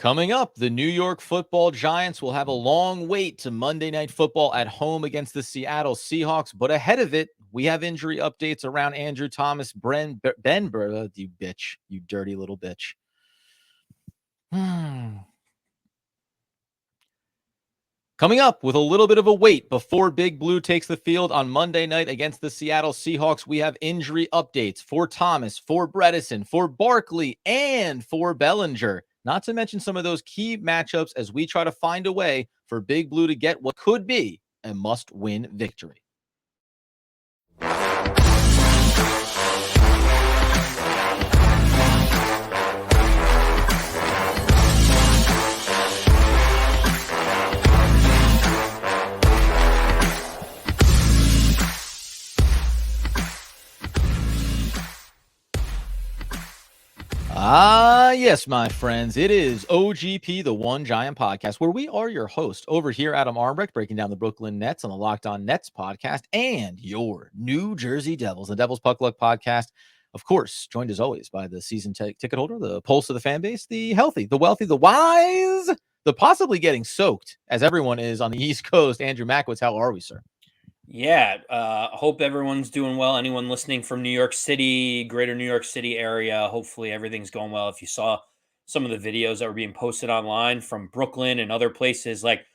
Coming up, the New York Football Giants will have a long wait to Monday Night Football at home against the Seattle Seahawks. But ahead of it, we have injury updates around Andrew Thomas, Ben you bitch, you dirty little bitch. Coming up with a little bit of a wait before Big Blue takes the field on Monday night against the Seattle Seahawks, we have injury updates for Thomas, for Bredesen, for Barkley, and for Bellinger. Not to mention some of those key matchups as we try to find a way for Big Blue to get what could be a must-win victory. Yes, my friends, it is OGP, the One Giant Podcast, where we are your host over here, Adam Armbrecht, breaking down the Brooklyn Nets on the Locked On Nets podcast, and your New Jersey Devils, the Devils Puck Luck podcast. Of course, joined as always by the season ticket holder, the pulse of the fan base, the healthy, the wealthy, the wise, the possibly getting soaked, as everyone is on the East Coast. Andrew Mackwitz, how are we, sir? Yeah, hope everyone's doing well. Anyone listening from New York City, greater New York City area, hopefully everything's going well. If you saw some of the videos that were being posted online from Brooklyn and other places, like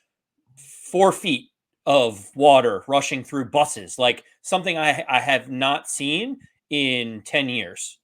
4 feet of water rushing through buses, like something I have not seen in 10 years.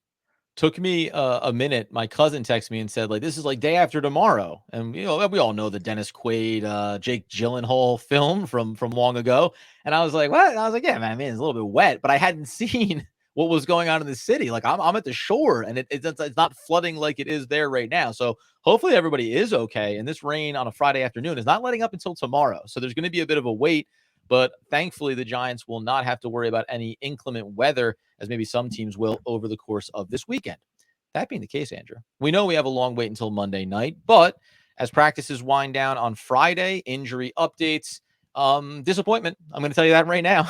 Took me a minute. My cousin texted me and said, like, this is like day after tomorrow. And, you know, we all know the Dennis Quaid, Jake Gyllenhaal film from long ago. And I was like, what? And I was like, yeah, man, it's a little bit wet, but I hadn't seen what was going on in the city. Like, I'm at the shore and it's not flooding like it is there right now. So hopefully everybody is okay. And this rain on a Friday afternoon is not letting up until tomorrow. So there's going to be a bit of a wait. But thankfully, the Giants will not have to worry about any inclement weather as maybe some teams will over the course of this weekend. That being the case, Andrew, we know we have a long wait until Monday night, but as practices wind down on Friday, injury updates, disappointment. I'm going to tell you that right now.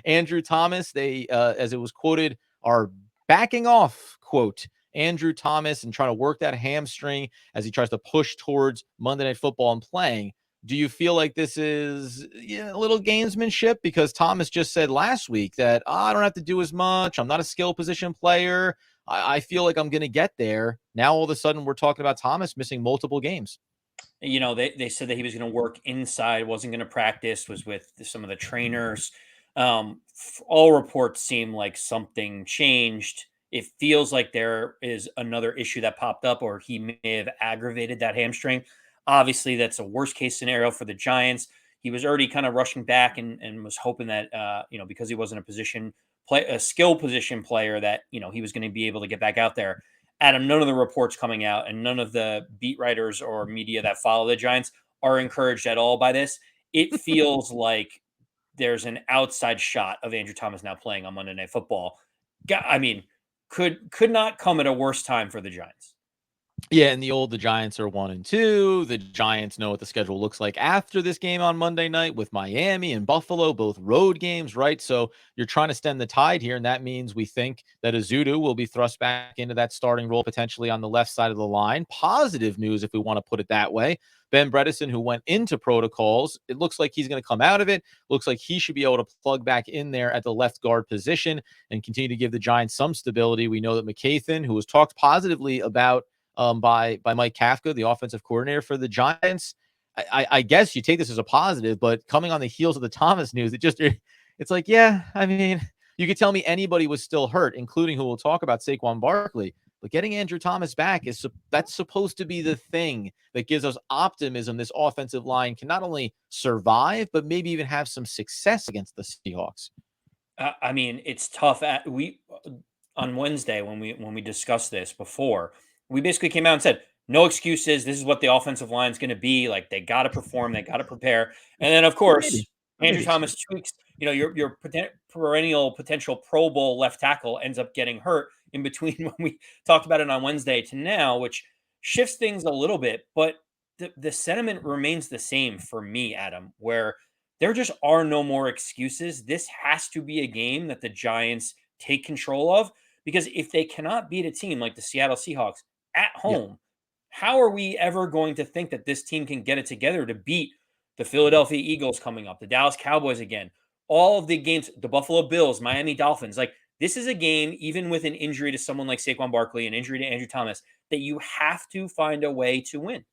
Andrew Thomas, they, as it was quoted, are backing off, quote, Andrew Thomas and trying to work that hamstring as he tries to push towards Monday Night Football and playing. Do you feel like this is a little gamesmanship? Because Thomas just said last week that I don't have to do as much. I'm not a skill position player. I feel like I'm going to get there. Now, all of a sudden, we're talking about Thomas missing multiple games. You know, they said that he was going to work inside, wasn't going to practice, was with some of the trainers. All reports seem like something changed. It feels like there is another issue that popped up, or he may have aggravated that hamstring. Obviously, that's a worst case scenario for the Giants. He was already kind of rushing back and was hoping that, because he wasn't a skill position player, that, he was going to be able to get back out there. Adam, none of the reports coming out and none of the beat writers or media that follow the Giants are encouraged at all by this. It feels like there's an outside shot of Andrew Thomas now playing on Monday Night Football. I mean, could not come at a worse time for the Giants. Yeah, and the Giants are 1-2. The Giants know what the schedule looks like after this game on Monday night with Miami and Buffalo, both road games, right? So you're trying to stem the tide here, and that means we think that Azudu will be thrust back into that starting role potentially on the left side of the line. Positive news, if we want to put it that way. Ben Bredesen, who went into protocols, it looks like he's going to come out of it. Looks like he should be able to plug back in there at the left guard position and continue to give the Giants some stability. We know that McCathan, who was talked positively about by Mike Kafka, the offensive coordinator for the Giants. I guess you take this as a positive, but coming on the heels of the Thomas news, it's like, yeah, I mean, you could tell me anybody was still hurt, including who we'll talk about, Saquon Barkley. But getting Andrew Thomas back that's supposed to be the thing that gives us optimism. This offensive line can not only survive, but maybe even have some success against the Seahawks. I mean, it's tough. On Wednesday when we discussed this before, we basically came out and said, no excuses. This is what the offensive line is going to be. Like, they got to perform. They got to prepare. And then, of course, Andrew Thomas tweaks, your perennial potential Pro Bowl left tackle ends up getting hurt in between when we talked about it on Wednesday to now, which shifts things a little bit. But the sentiment remains the same for me, Adam, where there just are no more excuses. This has to be a game that the Giants take control of, because if they cannot beat a team like the Seattle Seahawks at home, how are we ever going to think that this team can get it together to beat the Philadelphia Eagles coming up, the Dallas Cowboys again, all of the games, the Buffalo Bills, Miami Dolphins? Like, this is a game, even with an injury to someone like Saquon Barkley, an injury to Andrew Thomas, that you have to find a way to win.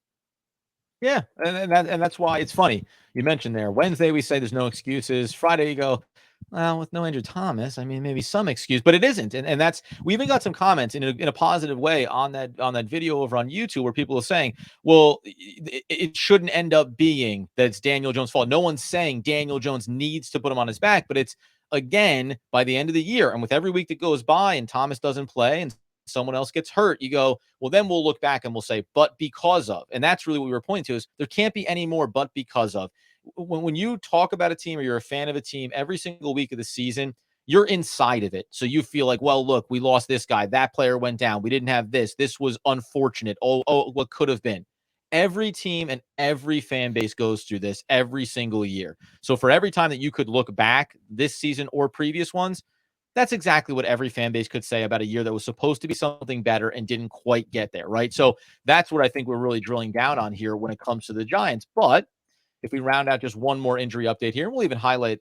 Yeah, and that's why it's funny. You mentioned there Wednesday we say there's no excuses. Friday you go, well, with no Andrew Thomas, I mean maybe some excuse, but it isn't. And that's we even got some comments in a positive way on that video over on YouTube where people are saying, well, it shouldn't end up being that it's Daniel Jones' fault. No one's saying Daniel Jones needs to put him on his back, but it's again by the end of the year and with every week that goes by and Thomas doesn't play and someone else gets hurt, you go, well, then we'll look back and we'll say, but because of, and that's really what we were pointing to is there can't be any more, but because of. When you talk about a team or you're a fan of a team every single week of the season, you're inside of it. So you feel like, well, look, we lost this guy. That player went down. We didn't have this. This was unfortunate. Oh, what could have been. Every team and every fan base goes through this every single year. So for every time that you could look back this season or previous ones, that's exactly what every fan base could say about a year that was supposed to be something better and didn't quite get there, right? So that's what I think we're really drilling down on here when it comes to the Giants. But if we round out just one more injury update here, we'll even highlight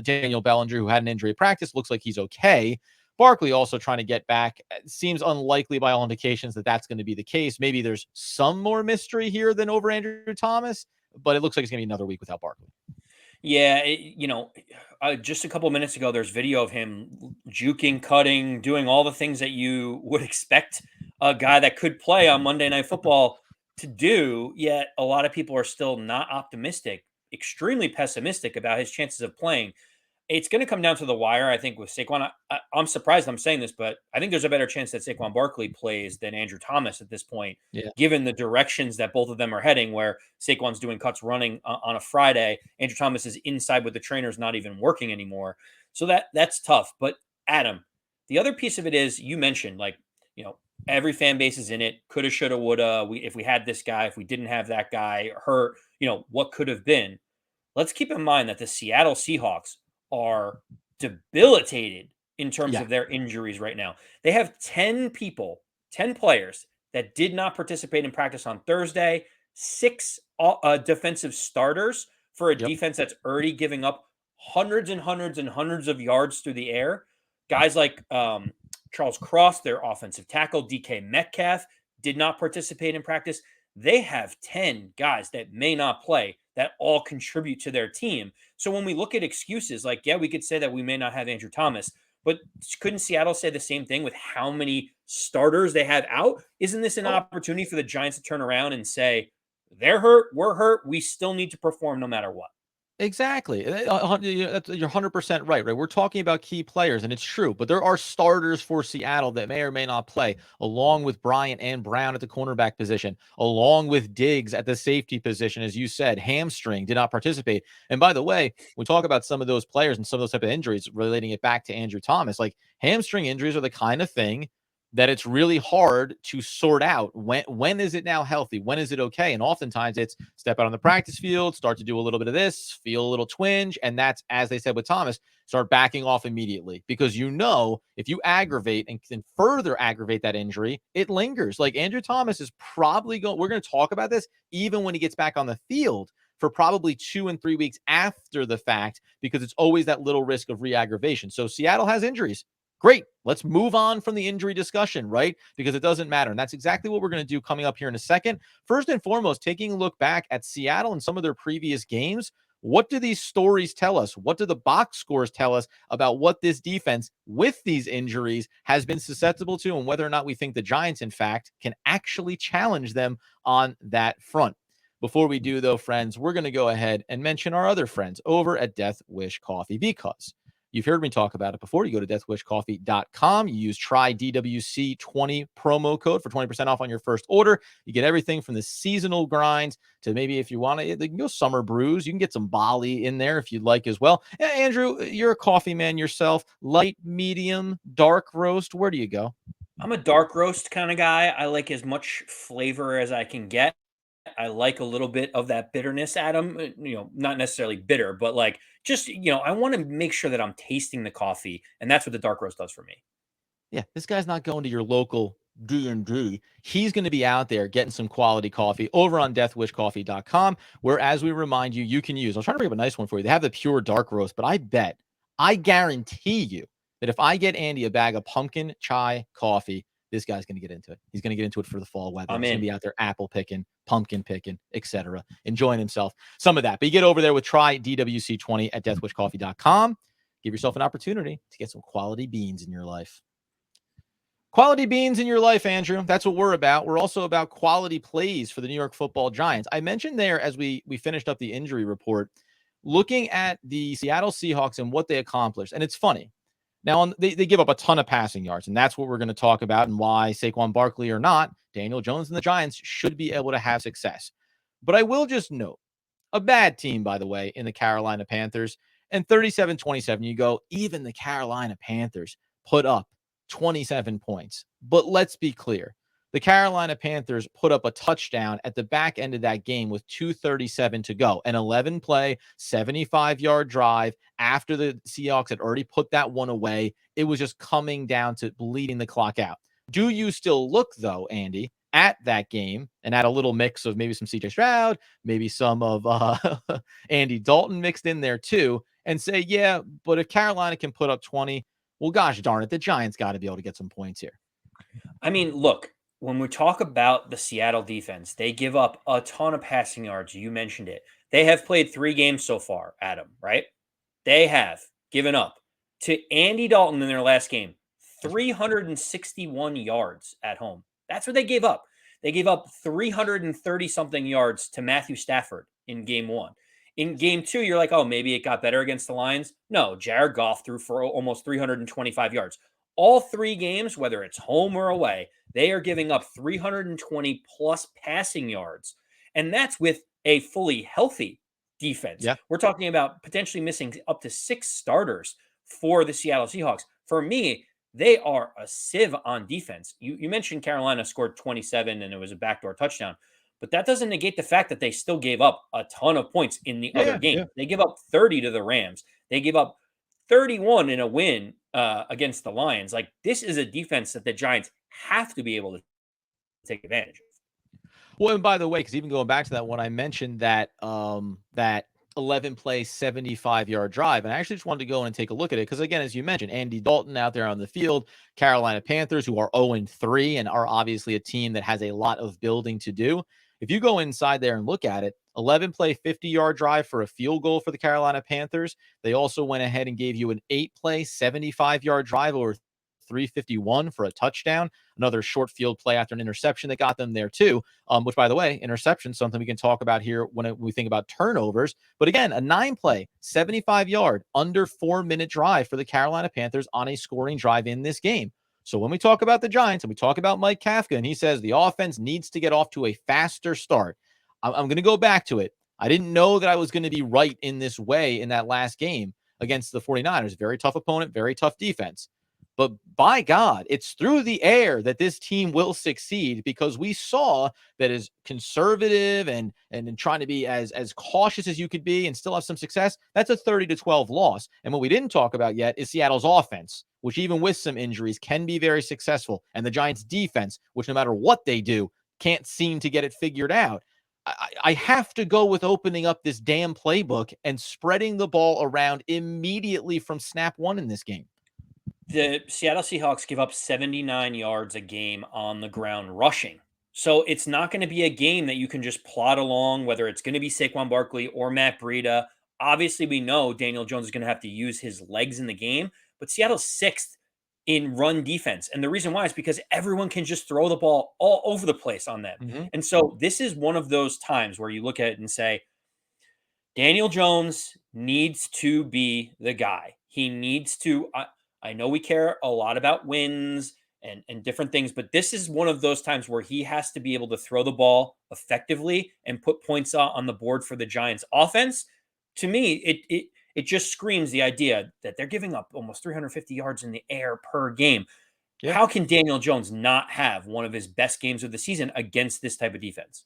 Daniel Bellinger, who had an injury at practice. Looks like he's okay. Barkley also trying to get back. It seems unlikely by all indications that that's going to be the case. Maybe there's some more mystery here than over Andrew Thomas, but it looks like it's going to be another week without Barkley. Yeah, just a couple minutes ago, there's video of him juking, cutting, doing all the things that you would expect a guy that could play on Monday Night Football to do. Yet a lot of people are still not optimistic, extremely pessimistic about his chances of playing. It's going to come down to the wire, I think, with Saquon. I'm surprised I'm saying this, but I think there's a better chance that Saquon Barkley plays than Andrew Thomas at this point, Yeah. given the directions that both of them are heading, where Saquon's doing cuts running on a Friday. Andrew Thomas is inside with the trainers not even working anymore. So that's tough. But Adam, the other piece of it is you mentioned, like, every fan base is in it. Coulda, shoulda, woulda. If we had this guy, if we didn't have that guy hurt, what could have been. Let's keep in mind that the Seattle Seahawks are debilitated in terms Yeah. of their injuries right now. They have 10 people, 10 players that did not participate in practice on Thursday, six defensive starters for a Yep. defense that's already giving up hundreds and hundreds and hundreds of yards through the air. Guys like Charles Cross, their offensive tackle, DK Metcalf, did not participate in practice. They have 10 guys that may not play that all contribute to their team. So when we look at excuses, like, yeah, we could say that we may not have Andrew Thomas, but couldn't Seattle say the same thing with how many starters they have out? Isn't this an Oh, opportunity for the Giants to turn around and say, they're hurt, we're hurt, we still need to perform no matter what? exactly. You're 100% right, right? We're talking about key players, and it's true, but there are starters for Seattle that may or may not play, along with Bryant and Brown at the cornerback position, along with Diggs at the safety position, as you said, hamstring, did not participate. And by the way, we talk about some of those players and some of those type of injuries, relating it back to Andrew Thomas. Like hamstring injuries are the kind of thing that it's really hard to sort out when is it now healthy, when is it okay, and oftentimes it's step out on the practice field, start to do a little bit of this, feel a little twinge, and that's, as they said with Thomas, start backing off immediately, because if you aggravate and can further aggravate that injury, it lingers. Like Andrew Thomas is probably going, we're going to talk about this even when he gets back on the field for probably 2 and 3 weeks after the fact, because it's always that little risk of re-aggravation. So Seattle has injuries. Great. Let's move on from the injury discussion, right? Because it doesn't matter. And that's exactly what we're going to do coming up here in a second. First and foremost, taking a look back at Seattle and some of their previous games. What do these stories tell us? What do the box scores tell us about what this defense with these injuries has been susceptible to, and whether or not we think the Giants, in fact, can actually challenge them on that front? Before we do, though, friends, we're going to go ahead and mention our other friends over at Death Wish Coffee, because you've heard me talk about it before. You go to deathwishcoffee.com. You use try DWC20 promo code for 20% off on your first order. You get everything from the seasonal grinds to, maybe if you want to, you can go summer brews. You can get some Bali in there if you'd like as well. Andrew, you're a coffee man yourself. Light, medium, dark roast. Where do you go? I'm a dark roast kind of guy. I like as much flavor as I can get. I like a little bit of that bitterness, Adam. Not necessarily bitter, but like, just, I want to make sure that I'm tasting the coffee, and that's what the dark roast does for me. Yeah, this guy's not going to your local D&D, he's going to be out there getting some quality coffee over on deathwishcoffee.com, where, as we remind you, you can use, I'm trying to bring up a nice one for you. They have the pure dark roast, but I guarantee you that if I get Andy a bag of pumpkin chai coffee, this guy's going to get into it. He's going to get into it for the fall weather. I'm He's going in. to be out there apple picking, pumpkin picking, etc., enjoying himself. Some of that. But you get over there with try DWC20 at deathwishcoffee.com. Give yourself an opportunity to get some quality beans in your life. Quality beans in your life, Andrew. That's what we're about. We're also about quality plays for the New York Football Giants. I mentioned there as we finished up the injury report, looking at the Seattle Seahawks and what they accomplished. And it's funny. Now, they give up a ton of passing yards, and that's what we're going to talk about, and why Saquon Barkley or not, Daniel Jones and the Giants should be able to have success. But I will just note, a bad team, by the way, in the Carolina Panthers. And 37-27, you go, even the Carolina Panthers put up 27 points. But let's be clear. The Carolina Panthers put up a touchdown at the back end of that game with 2:37 to go. An 11-play, 75-yard drive after the Seahawks had already put that one away. It was just coming down to bleeding the clock out. Do you still look, though, Andy, at that game and at a little mix of maybe some CJ Stroud, maybe some of Andy Dalton mixed in there too, and say, yeah, but if Carolina can put up 20, well, gosh darn it, the Giants got to be able to get some points here. I mean, look, when we talk about the Seattle defense, they give up a ton of passing yards. You mentioned it. They have played 3 games so far, Adam, right? They have given up to Andy Dalton in their last game 361 yards at home. That's what they gave up. They gave up 330 something yards to Matthew Stafford in game 1. In game 2, you're like, oh, maybe it got better against the Lions. No, Jared Goff threw for almost 325 yards. All 3 games, whether it's home or away, they are giving up 320 plus passing yards. And that's with a fully healthy defense. Yeah. We're talking about potentially missing up to 6 starters for the Seattle Seahawks. For me, they are a sieve on defense. You mentioned Carolina scored 27 and it was a backdoor touchdown, but that doesn't negate the fact that they still gave up a ton of points in the other game. Yeah. They give up 30 to the Rams. They give up 31 in a win against the Lions. Like, this is a defense that the Giants have to be able to take advantage of. Well, and by the way, because even going back to that one, I mentioned that that 11-play, 75-yard drive, and I actually just wanted to go in and take a look at it because, again, as you mentioned, Andy Dalton out there on the field, Carolina Panthers, who are 0-3 and are obviously a team that has a lot of building to do. If you go inside there and look at it, 11-play, 50-yard drive for a field goal for the Carolina Panthers. They also went ahead and gave you an 8-play, 75-yard drive over 351 for a touchdown. Another short field play after an interception that got them there too, which, by the way, interception, something we can talk about here when we think about turnovers. But again, a 9-play, 75-yard, under 4-minute drive for the Carolina Panthers on a scoring drive in this game. So when we talk about the Giants and we talk about Mike Kafka, and he says the offense needs to get off to a faster start, I'm going to go back to it. I didn't know that I was going to be right in this way in that last game against the 49ers. Very tough opponent, very tough defense. But by God, it's through the air that this team will succeed, because we saw that as conservative and trying to be as cautious as you could be and still have some success, that's a 30-12 loss. And what we didn't talk about yet is Seattle's offense, which even with some injuries can be very successful. And the Giants' defense, which no matter what they do, can't seem to get it figured out. I have to go with opening up this damn playbook and spreading the ball around immediately from snap one in this game. The Seattle Seahawks give up 79 yards a game on the ground rushing. So it's not going to be a game that you can just plod along, whether it's going to be Saquon Barkley or Matt Breida. Obviously, we know Daniel Jones is going to have to use his legs in the game, but Seattle's 6th in run defense. And the reason why is because everyone can just throw the ball all over the place on them. Mm-hmm. And so this is one of those times where you look at it and say, Daniel Jones needs to be the guy. He needs to, I know we care a lot about wins and different things, but this is one of those times where he has to be able to throw the ball effectively and put points on the board for the Giants offense. To me, it just screams the idea that they're giving up almost 350 yards in the air per game. Yeah. How can Daniel Jones not have one of his best games of the season against this type of defense?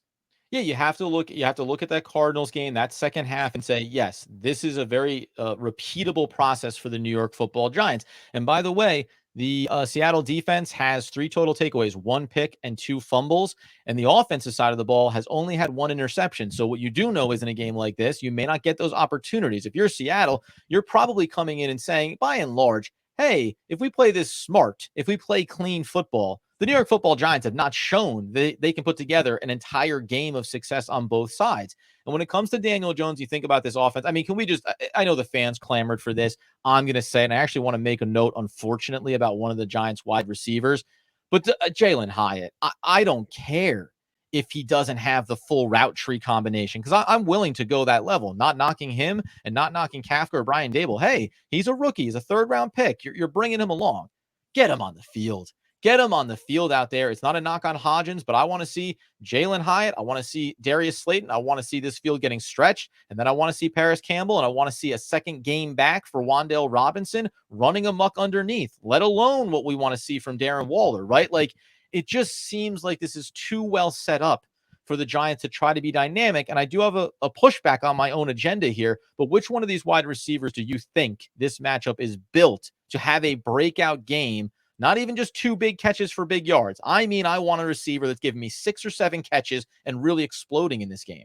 Yeah, you have to look at that Cardinals game, that second half, and say, yes, this is a very repeatable process for the New York Football Giants. And by the way, the Seattle defense has 3 total takeaways, 1 pick and 2 fumbles, and the offensive side of the ball has only had 1 interception. So what you do know is in a game like this, you may not get those opportunities. If you're Seattle, you're probably coming in and saying, by and large, hey, if we play this smart, if we play clean football, the New York Football Giants have not shown they can put together an entire game of success on both sides. And when it comes to Daniel Jones, you think about this offense. I mean, can we just, I know the fans clamored for this. I'm going to say, and I actually want to make a note, unfortunately, about one of the Giants wide receivers, but Jalin Hyatt, I don't care if he doesn't have the full route tree combination, because I'm willing to go that level, not knocking him and not knocking Kafka or Brian Dable. Hey, he's a rookie. He's a 3rd round pick. You're bringing him along. Get him on the field. Get him on the field out there. It's not a knock on Hodgins, but I want to see Jalin Hyatt. I want to see Darius Slayton. I want to see this field getting stretched. And then I want to see Paris Campbell. And I want to see a second game back for Wan'Dale Robinson running amok underneath, let alone what we want to see from Darren Waller, right? Like, it just seems like this is too well set up for the Giants to try to be dynamic. And I do have a pushback on my own agenda here, but which one of these wide receivers do you think this matchup is built to have a breakout game? Not even just 2 big catches for big yards. I mean, I want a receiver that's giving me 6 or 7 catches and really exploding in this game.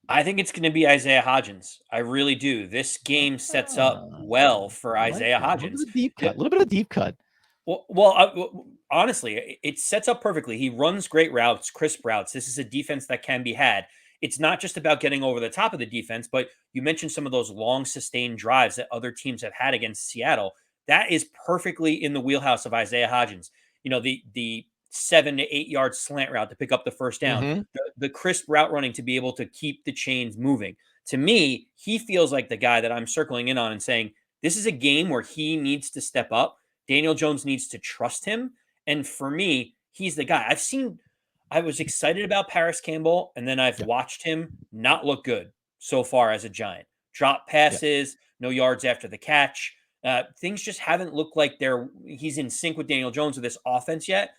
I think it's going to be Isaiah Hodgins. I really do. This game sets up Ah, well for I like Isaiah that. A little bit Hodgins. of deep cut. A little bit of deep cut. Honestly, it sets up perfectly. He runs great routes, crisp routes. This is a defense that can be had. It's not just about getting over the top of the defense, but you mentioned some of those long sustained drives that other teams have had against Seattle. That is perfectly in the wheelhouse of Isaiah Hodgins. You know, the 7 to 8 yard slant route to pick up the first down, Mm-hmm. the crisp route running to be able to keep the chains moving. To me, he feels like the guy that I'm circling in on and saying, this is a game where he needs to step up. Daniel Jones needs to trust him. And for me, he's the guy. I was excited about Paris Campbell, and then I've Yeah. watched him not look good so far as a Giant. Drop Yeah. passes, no yards after the catch. Things just haven't looked like he's in sync with Daniel Jones with this offense yet.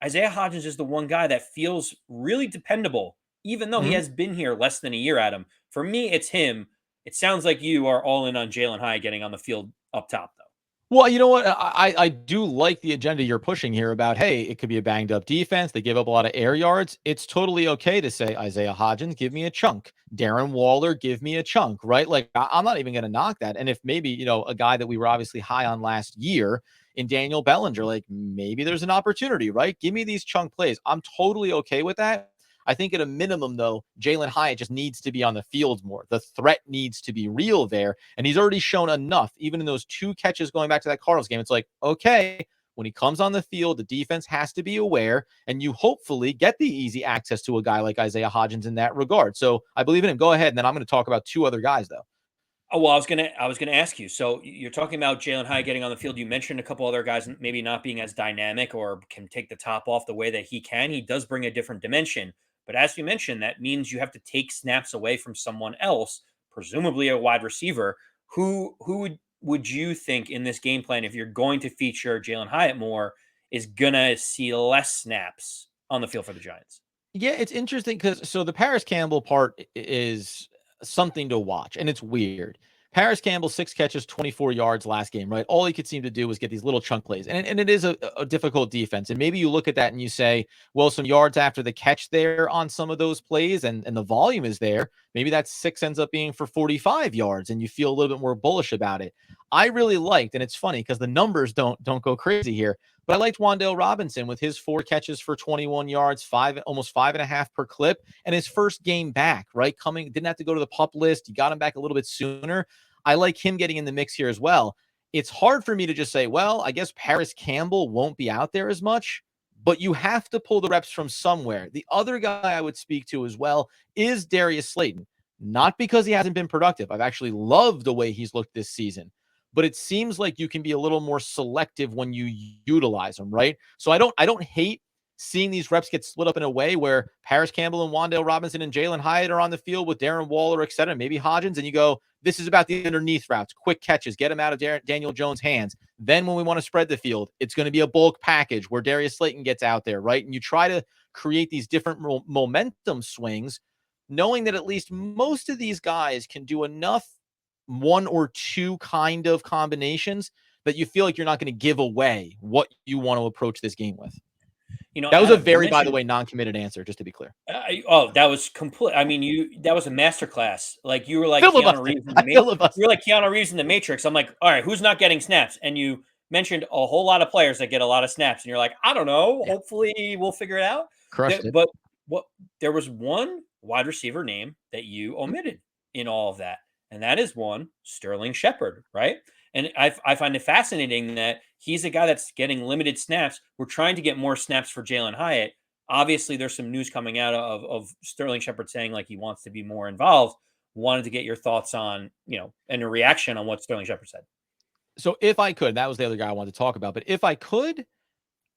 Isaiah Hodgins is the one guy that feels really dependable, even though he Mm-hmm. has been here less than a year, Adam. For me, it's him. It sounds like you are all in on Jalin Hyatt getting on the field up top, though. Well, you know what? I do like the agenda you're pushing here about, hey, it could be a banged up defense. They give up a lot of air yards. It's totally okay to say, Isaiah Hodgins, give me a chunk. Darren Waller, give me a chunk, right? Like, I'm not even going to knock that. And if maybe, a guy that we were obviously high on last year in Daniel Bellinger, like maybe there's an opportunity, right? Give me these chunk plays. I'm totally okay with that. I think at a minimum, though, Jalin Hyatt just needs to be on the field more. The threat needs to be real there. And he's already shown enough, even in those 2 catches going back to that Cardinals game. It's like, okay, when he comes on the field, the defense has to be aware, and you hopefully get the easy access to a guy like Isaiah Hodgins in that regard. So I believe in him. Go ahead, and then I'm going to talk about 2 other guys, though. Oh, well, I was gonna ask you. So you're talking about Jalin Hyatt getting on the field. You mentioned a couple other guys maybe not being as dynamic or can take the top off the way that he can. He does bring a different dimension. But as you mentioned, that means you have to take snaps away from someone else, presumably a wide receiver. Who would you think in this game plan, if you're going to feature Jalin Hyatt more, is gonna see less snaps on the field for the Giants? Yeah, it's interesting because the Paris Campbell part is something to watch, and it's weird. Paris Campbell, 6 catches, 24 yards last game, right? All he could seem to do was get these little chunk plays. And it is a difficult defense. And maybe you look at that and you say, well, some yards after the catch there on some of those plays, and the volume is there. Maybe that 6 ends up being for 45 yards, and you feel a little bit more bullish about it. I really liked, and it's funny because the numbers don't go crazy here. But I liked Wan'Dale Robinson with his 4 catches for 21 yards, almost 5.5 per clip, and his first game back, right? Didn't have to go to the pup list. You got him back a little bit sooner. I like him getting in the mix here as well. It's hard for me to just say, well, I guess Paris Campbell won't be out there as much, but you have to pull the reps from somewhere. The other guy I would speak to as well is Darius Slayton. Not because he hasn't been productive. I've actually loved the way he's looked this season, but it seems like you can be a little more selective when you utilize them, right? So I don't hate seeing these reps get split up in a way where Paris Campbell and Wan'Dale Robinson and Jalin Hyatt are on the field with Darren Waller, et cetera, maybe Hodgins, and you go, this is about the underneath routes, quick catches, get them out of Daniel Jones' hands. Then when we want to spread the field, it's going to be a bulk package where Darius Slayton gets out there, right? And you try to create these different momentum swings, knowing that at least most of these guys can do enough one or two kind of combinations that you feel like you're not going to give away what you want to approach this game with. That was a Adam, you very, by the mentioned. way, non-committed answer, just to be clear. Oh, that was complete. I mean, that was a masterclass. Like you were like Keanu Filibuster. Reeves in the I filibuster. You're like Keanu Reeves in the Matrix. I'm like, all right, who's not getting snaps? And you mentioned a whole lot of players that get a lot of snaps, and you're like, I don't know. Yeah. Hopefully, we'll figure it out. Crushed it. But what there was one wide receiver name that you omitted in all of that, and that is one Sterling Shepard, right? And I find it fascinating that he's a guy that's getting limited snaps. We're trying to get more snaps for Jalin Hyatt. Obviously, there's some news coming out of Sterling Shepard saying like he wants to be more involved. Wanted to get your thoughts on, and a reaction on what Sterling Shepard said. So if I could, that was the other guy I wanted to talk about. But if I could,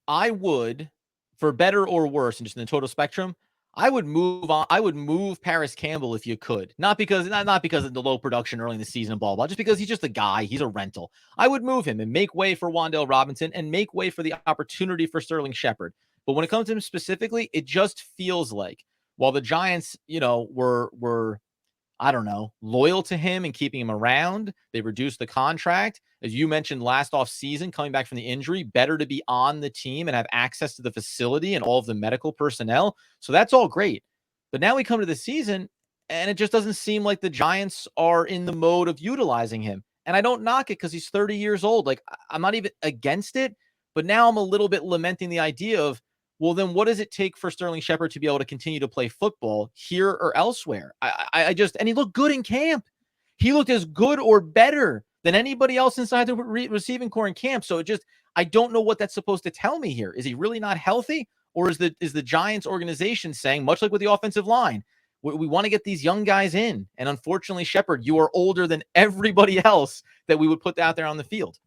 I would, for better or worse, and just in the total spectrum, I would move on. I would move Paris Campbell if you could, not because of the low production early in the season and blah blah, just because he's just a guy. He's a rental. I would move him and make way for Wan'Dale Robinson and make way for the opportunity for Sterling Shepard. But when it comes to him specifically, it just feels like while the Giants, were I don't know, loyal to him and keeping him around. They reduced the contract. As you mentioned last off season, coming back from the injury, better to be on the team and have access to the facility and all of the medical personnel. So that's all great. But now we come to the season and it just doesn't seem like the Giants are in the mode of utilizing him. And I don't knock it because he's 30 years old. Like, I'm not even against it, but now I'm a little bit lamenting the idea of, well, then what does it take for Sterling Shepard to be able to continue to play football here or elsewhere? I just, and he looked good in camp. He looked as good or better than anybody else inside the receiving core in camp. So I don't know what that's supposed to tell me here. Is he really not healthy? Or is the Giants organization saying, much like with the offensive line, we want to get these young guys in. And unfortunately, Shepard, you are older than everybody else that we would put out there on the field.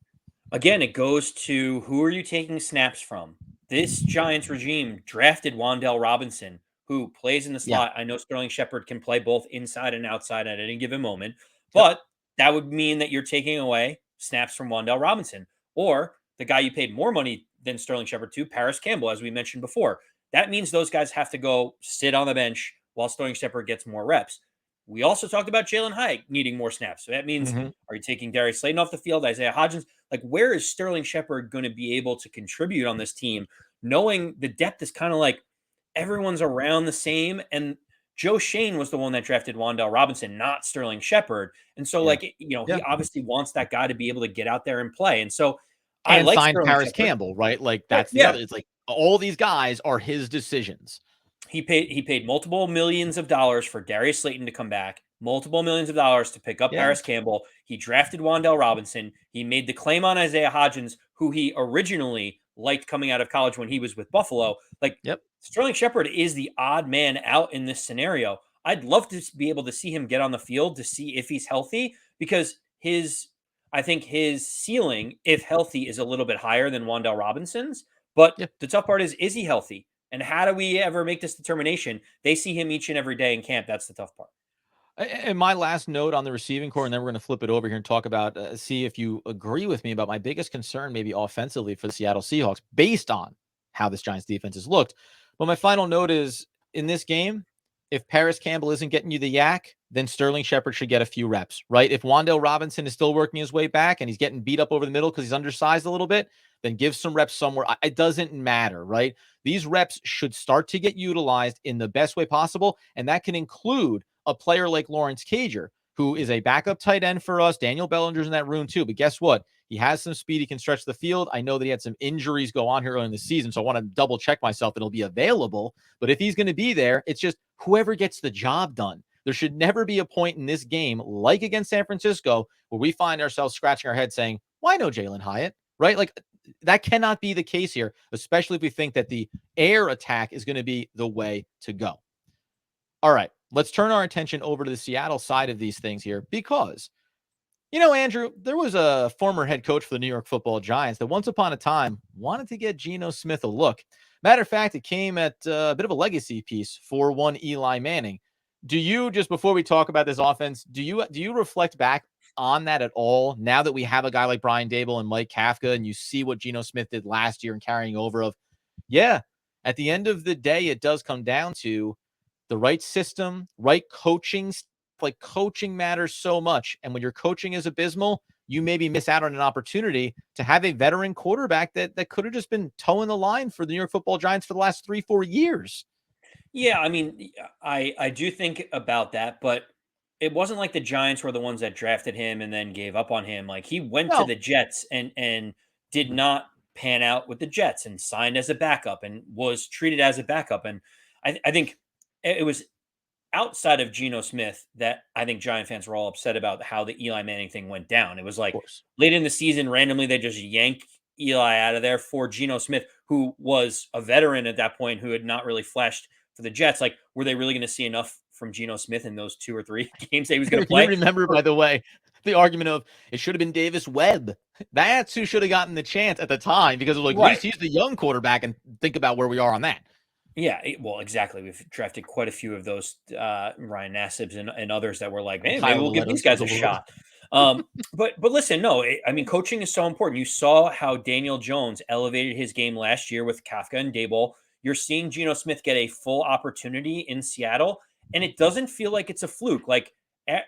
Again, it goes to who are you taking snaps from? This Giants regime drafted Wan'Dale Robinson, who plays in the slot. I know Sterling Shepard can play both inside and outside at any given moment, but that would mean that you're taking away snaps from Wan'Dale Robinson or the guy you paid more money than Sterling Shepard to, Paris Campbell, as we mentioned before. That means those guys have to go sit on the bench while Sterling Shepard gets more reps. We also talked about Jalin Hyatt needing more snaps. So that means, are you taking Darius Slayton off the field, Isaiah Hodgins? Like, where is Sterling Shepard going to be able to contribute on this team, knowing the depth is kind of like everyone's around the same? And Joe Shane was the one that drafted Wan'Dale Robinson, not Sterling Shepard. And so, he obviously wants that guy to be able to get out there and play. And so, I like signed Sterling Paris Shepard. Campbell, right? Like, that's the other. It's like all these guys are his decisions. He paid multiple millions of dollars for Darius Slayton to come back, multiple millions of dollars to pick up Paris Campbell. He drafted Wan'Dale Robinson. He made the claim on Isaiah Hodgins, who he originally liked coming out of college when he was with Buffalo. Sterling Shepard is the odd man out in this scenario. I'd love to be able to see him get on the field to see if he's healthy, because I think his ceiling, if healthy, is a little bit higher than Wan'Dale Robinson's. But the tough part is he healthy? And how do we ever make this determination? They see him each and every day in camp. That's the tough part. And my last note on the receiving core, and then we're going to flip it over here and talk about, see if you agree with me about my biggest concern, maybe offensively, for the Seattle Seahawks, based on how this Giants defense has looked. But my final note is, in this game, if Paris Campbell isn't getting you the yak, then Sterling Shepard should get a few reps, right? If Wan'Dale Robinson is still working his way back and he's getting beat up over the middle because he's undersized a little bit, then give some reps somewhere. It doesn't matter, right? These reps should start to get utilized in the best way possible, and that can include a player like Lawrence Cager, who is a backup tight end for us. Daniel Bellinger's in that room too, but guess what? He has some speed. He can stretch the field. I know that he had some injuries go on here early in the season, so I want to double check myself that he'll be available. But if he's going to be there, it's just whoever gets the job done. There should never be a point in this game, like against San Francisco, where we find ourselves scratching our head saying, why no Jalin Hyatt, right? Like, that cannot be the case here, especially if we think that the air attack is going to be the way to go. All right, let's turn our attention over to the Seattle side of these things here, because, Andrew, there was a former head coach for the New York Football Giants that once upon a time wanted to get Geno Smith a look. Matter of fact, it came at a bit of a legacy piece for one Eli Manning. Do you, just before we talk about this offense, do you reflect back on that at all now that we have a guy like Brian Daboll and Mike Kafka, and you see what Geno Smith did last year and carrying over of, at the end of the day, it does come down to the right system, right coaching. Like coaching matters so much. And when your coaching is abysmal, you maybe miss out on an opportunity to have a veteran quarterback that could have just been towing the line for the New York Football Giants for the last 3-4 years. Yeah, I mean, I do think about that, but it wasn't like the Giants were the ones that drafted him and then gave up on him. Like he went to No, the Jets and did not pan out with the Jets and signed as a backup and was treated as a backup. And I think it was outside of Geno Smith that I think Giant fans were all upset about how the Eli Manning thing went down. It was of like course. late in the season, randomly they just yank Eli out of there for Geno Smith, who was a veteran at that point, who had not really flashed for the Jets. Like, were they really going to see enough from Geno Smith in those 2 or 3 games that he was going to You play? remember, by the way, the argument of it should have been Davis Webb. That's who should have gotten the chance at the time because it was like, at least Right. he's the young quarterback, and think about where we are on that. Yeah, well, exactly. We've drafted quite a few of those Ryan Nassibs and others that were like, And hey, maybe Kyle we'll give these Valettos of guys the a world. shot. But listen, no, I mean, coaching is so important. You saw how Daniel Jones elevated his game last year with Kafka and Daboll. You're seeing Geno Smith get a full opportunity in Seattle, and it doesn't feel like it's a fluke. Like,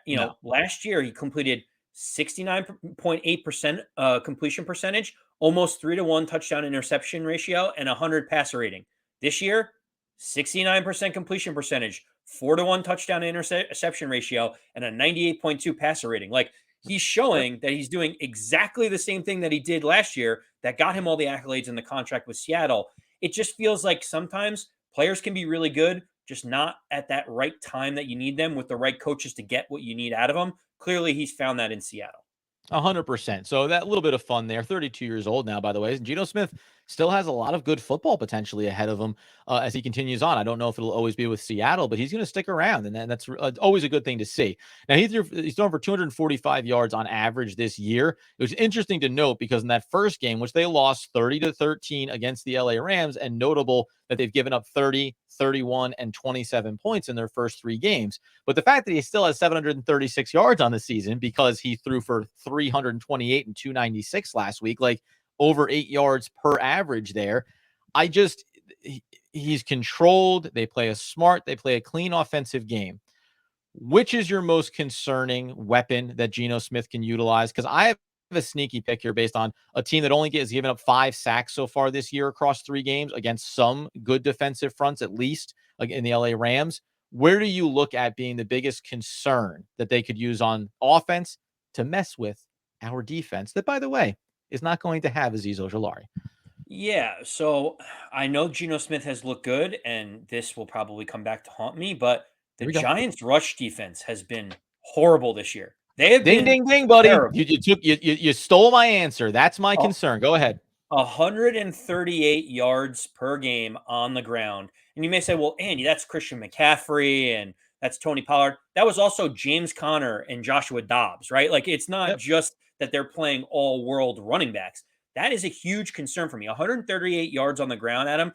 No, last year he completed 69.8% completion percentage, almost 3-to-1 touchdown interception ratio, and 100 passer rating. This year, 69% completion percentage, 4-to-1 touchdown interception ratio, and a 98.2 passer rating. Like he's yep, showing that he's doing exactly the same thing that he did last year that got him all the accolades in the contract with Seattle. It just feels like sometimes players can be really good, just not at that right time that you need them with the right coaches to get what you need out of them. Clearly, he's found that in Seattle. 100%. So that little bit of fun there. 32 years old now, by the way. Geno Smith still has a lot of good football potentially ahead of him as he continues on. I don't know if it'll always be with Seattle, but he's going to stick around, and that's always a good thing to see. Now he's thrown for 245 yards on average this year. It was interesting to note because in that first game, which they lost 30-13 against the LA Rams, and notable that they've given up 30, 31, and 27 points in their first 3 games. But the fact that he still has 736 yards on the season because he threw for 328 and 296 last week, like over 8 yards per average there. I just, he's controlled. They play a smart, they play a clean offensive game. Which is your most concerning weapon that Geno Smith can utilize? Because I have a sneaky pick here based on a team that only has given up 5 sacks so far this year across 3 games against some good defensive fronts, at least like in the LA Rams. Where do you look at being the biggest concern that they could use on offense to mess with our defense? That, by the way, is not going to have Azeez Ojulari. Yeah, so I know Geno Smith has looked good, and this will probably come back to haunt me, but the Here we go. Giants' rush defense has been horrible this year. They have Ding, been ding, ding, buddy. terrible. You stole my answer. That's my Oh, concern. Go ahead. 138 yards per game on the ground. And you may say, well, Andy, that's Christian McCaffrey and that's Tony Pollard. That was also James Conner and Joshua Dobbs, right? Like it's not Yep. just that they're playing all world running backs. That is a huge concern for me. 138 yards on the ground, Adam,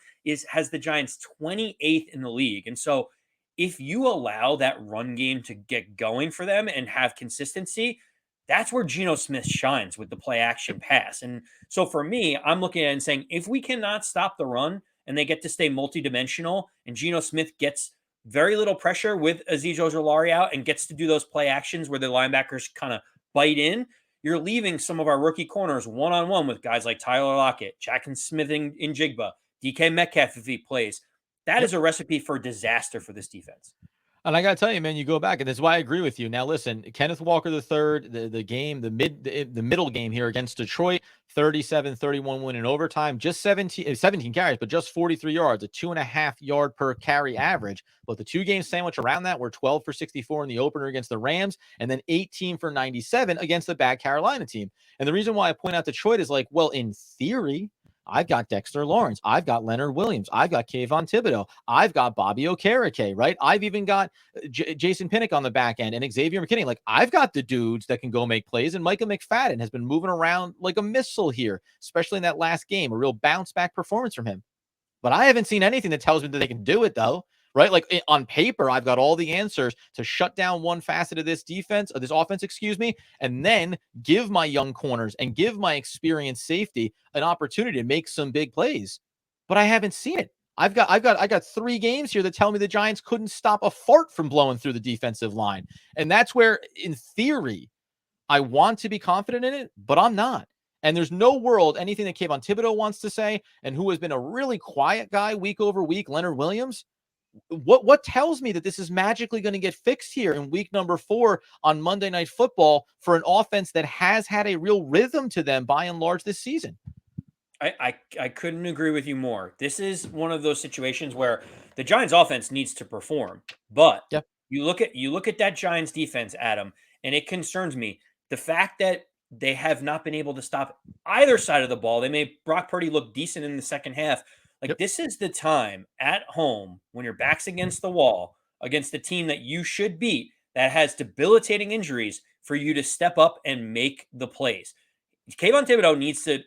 has the Giants 28th in the league. And so if you allow that run game to get going for them and have consistency, that's where Geno Smith shines with the play action pass. And so for me, I'm looking at it and saying, if we cannot stop the run and they get to stay multidimensional and Geno Smith gets very little pressure with Azeez Ojulari out and gets to do those play actions where the linebackers kind of bite in, you're leaving some of our rookie corners one-on-one with guys like Tyler Lockett, Jackson Smith in Jigba, DK Metcalf if he plays. That Yep. is a recipe for disaster for this defense. And I got to tell you, man, you go back, and that's why I agree with you. Now, listen, Kenneth Walker the third, the middle game here against Detroit, 37-31 win in overtime, just 17 carries, but just 43 yards, a 2.5 yard per carry average. But the 2 game sandwich around that were 12 for 64 in the opener against the Rams, and then 18 for 97 against the bad Carolina team. And the reason why I point out Detroit is like, well, in theory, I've got Dexter Lawrence. I've got Leonard Williams. I've got Kayvon Thibodeau. I've got Bobby Okereke, right? I've even got Jason Pinnock on the back end and Xavier McKinney. Like, I've got the dudes that can go make plays, and Micah McFadden has been moving around like a missile here, especially in that last game, a real bounce back performance from him. But I haven't seen anything that tells me that they can do it, though. Right? Like on paper, I've got all the answers to shut down one facet of this defense, of this offense, and then give my young corners and give my experienced safety an opportunity to make some big plays. But I haven't seen it. I got 3 games here that tell me the Giants couldn't stop a fart from blowing through the defensive line. And that's where, in theory, I want to be confident in it, but I'm not. And there's no world anything that Kayvon Thibodeau wants to say, and who has been a really quiet guy week over week, Leonard Williams. What tells me that this is magically going to get fixed here in week number 4 on Monday Night Football for an offense that has had a real rhythm to them by and large this season? I couldn't agree with you more. This is one of those situations where the Giants offense needs to perform, but Yeah. you look at that Giants defense, Adam, and it concerns me. The fact that they have not been able to stop either side of the ball. They made Brock Purdy look decent in the second half. Like, Yep. this is the time at home when your back's against the wall against the team that you should beat that has debilitating injuries for you to step up and make the plays. Kayvon Thibodeau needs to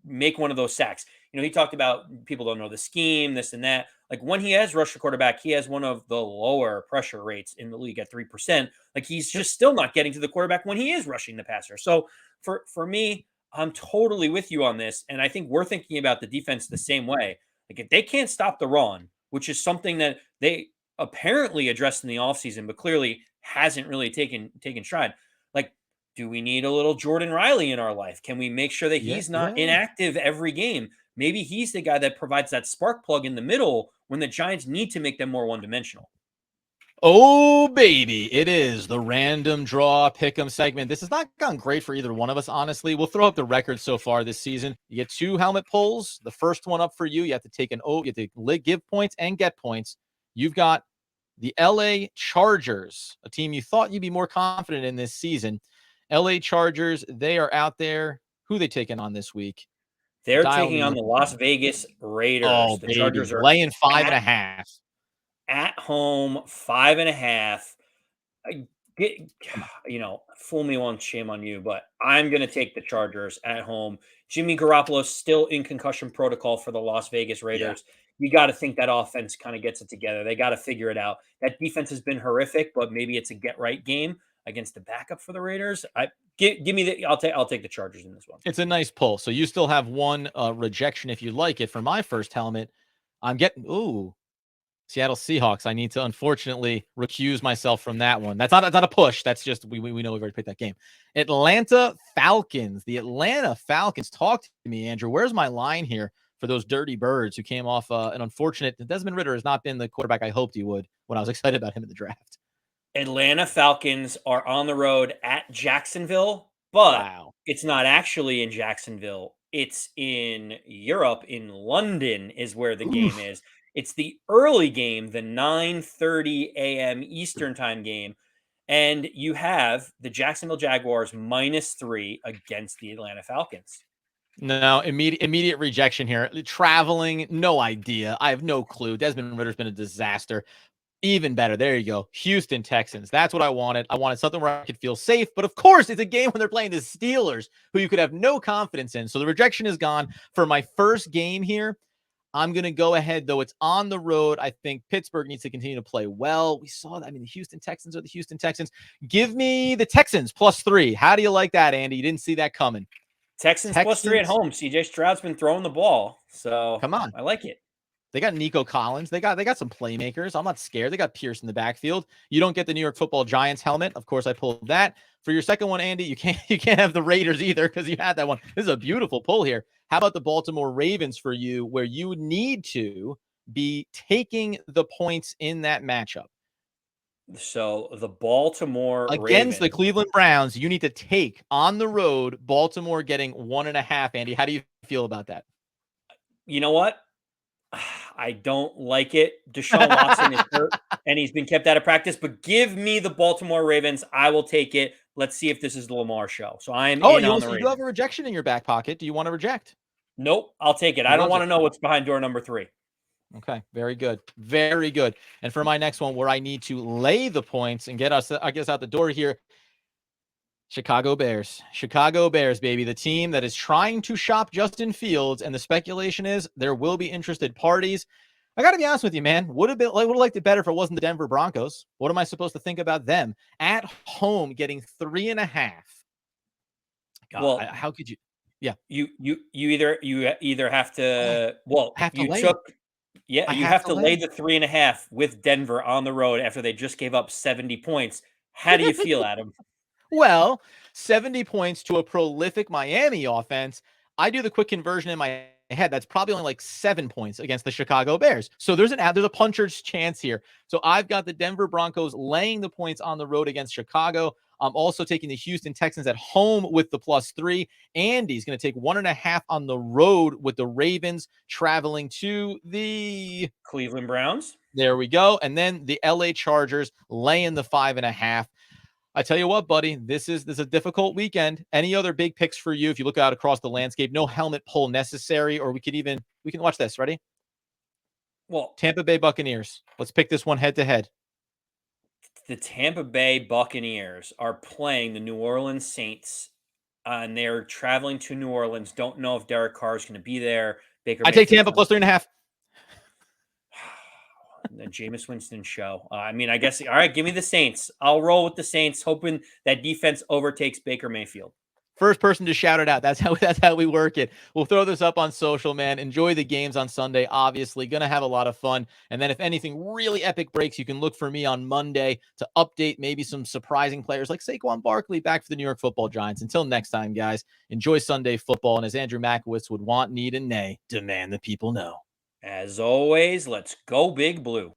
make one of those sacks. You know, he talked about people don't know the scheme, this and that. Like, when he has rushed the quarterback, he has one of the lower pressure rates in the league at 3%. Like, he's just still not getting to the quarterback when he is rushing the passer. So for me, I'm totally with you on this. And I think we're thinking about the defense the same way. Like, if they can't stop the run, which is something that they apparently addressed in the offseason, but clearly hasn't really taken stride. Like, do we need a little Jordan Riley in our life? Can we make sure that Yeah. he's not Yeah. inactive every game? Maybe he's the guy that provides that spark plug in the middle when the Giants need to make them more one dimensional. Oh, baby. It is the random draw pick'em segment. This has not gone great for either one of us, honestly. We'll throw up the record so far this season. You get 2 helmet pulls. The first one up for you. You have to take you have to give points and get points. You've got the LA Chargers, a team you thought you'd be more confident in this season. LA Chargers, they are out there. Who they taking on this week? They're Dial taking me on in. the Las Vegas Raiders. Oh, The baby. Chargers are Laying five and at a half. at home 5.5. Get, Come on. fool me once, shame on you, but I'm going to take the Chargers at home. Jimmy Garoppolo still in concussion protocol for the Las Vegas Yeah. Raiders. You got to think that offense kind of gets it together. They got to figure it out. That defense has been horrific, but maybe it's a get right game against the backup for the Raiders. Give me the. I'll take the Chargers in this one. It's a nice pull. So you still have one rejection if you like it for my first helmet. I'm getting Seattle Seahawks. I need to unfortunately recuse myself from that one. That's not a push. That's just we know we've already picked that game. Atlanta Falcons. The Atlanta Falcons. Talk to me, Andrew. Where's my line here for those dirty birds who came off an unfortunate? Desmond Ridder has not been the quarterback I hoped he would when I was excited about him in the draft. Atlanta Falcons are on the road at Jacksonville, but Wow. it's not actually in Jacksonville. It's in Europe, in London is where the game Oof. is. It's the early game, the 9:30 a.m. Eastern time game, and you have the Jacksonville Jaguars -3 against the Atlanta Falcons. No, immediate rejection here. Traveling, no idea. I have no clue. Desmond Ritter's been a disaster. Even better. There you go. Houston Texans. That's what I wanted. I wanted something where I could feel safe. But of course, it's a game when they're playing the Steelers, who you could have no confidence in. So the rejection is gone. For my first game here, I'm going to go ahead, though. It's on the road. I think Pittsburgh needs to continue to play well. We saw that. I mean, the Houston Texans are the Houston Texans. Give me the Texans +3. How do you like that, Andy? You didn't see that coming. Texans +3 at home. CJ Stroud's been throwing the ball, so Come on. I like it. They got Nico Collins. They got some playmakers. I'm not scared. They got Pierce in the backfield. You don't get the New York Football Giants helmet. Of course, I pulled that. For your second one, Andy, you can't have the Raiders either because you had that one. This is a beautiful pull here. How about the Baltimore Ravens for you, where you need to be taking the points in that matchup? So the Baltimore Against Ravens. the Cleveland Browns, you need to take on the road Baltimore getting 1.5. Andy, how do you feel about that? You know what? I don't like it. Deshaun Watson is hurt and he's been kept out of practice, but give me the Baltimore Ravens. I will take it. Let's see if this is the Lamar show. So I am in on the You do have Ravens. a rejection in your back pocket. Do you want to reject? Nope, I'll take it. He I don't loves want it. to know what's behind door number 3. Okay, very good. Very good. And for my next one, where I need to lay the points and get us, I guess, out the door here, Chicago Bears. Chicago Bears, baby. The team that is trying to shop Justin Fields, and the speculation is there will be interested parties. I got to be honest with you, man. Would have liked it better if it wasn't the Denver Broncos. What am I supposed to think about them? At home, getting 3.5. God, Well, how could you? Yeah. you either have to Have to you lay it. took Yeah, I you have have to to lay lay. the 3.5 with Denver on the road after they just gave up 70 points. How do you feel, Adam? Well, 70 points to a prolific Miami offense. I do the quick conversion in my head. That's probably only like 7 points against the Chicago Bears. So there's a puncher's chance here. So I've got the Denver Broncos laying the points on the road against Chicago. I'm also taking the Houston Texans at home with the +3. Andy's going to take 1.5 on the road with the Ravens traveling to the Cleveland Browns. there we go. And then the LA Chargers laying the 5.5. I tell you what, buddy, this is a difficult weekend. Any other big picks for you if you look out across the landscape? No helmet pull necessary, or we can watch this. Ready? Well, Tampa Bay Buccaneers. Let's pick this one head to head. the Tampa Bay Buccaneers are playing the New Orleans Saints, and they're traveling to New Orleans. Don't know if Derek Carr is going to be there. Baker I take Mayfield's Tampa +3.5. the Jameis Winston show. I mean, I guess. All right, give me the Saints. I'll roll with the Saints, hoping that defense overtakes Baker Mayfield. First person to shout it out. That's how we work it. We'll throw this up on social, man. Enjoy the games on Sunday. Obviously, gonna have a lot of fun. And then if anything really epic breaks, you can look for me on Monday to update maybe some surprising players like Saquon Barkley back for the New York Football Giants. Until next time, guys, enjoy Sunday football. And as Andrew Makowitz would want, need, and nay, demand the people know. As always, let's go Big Blue.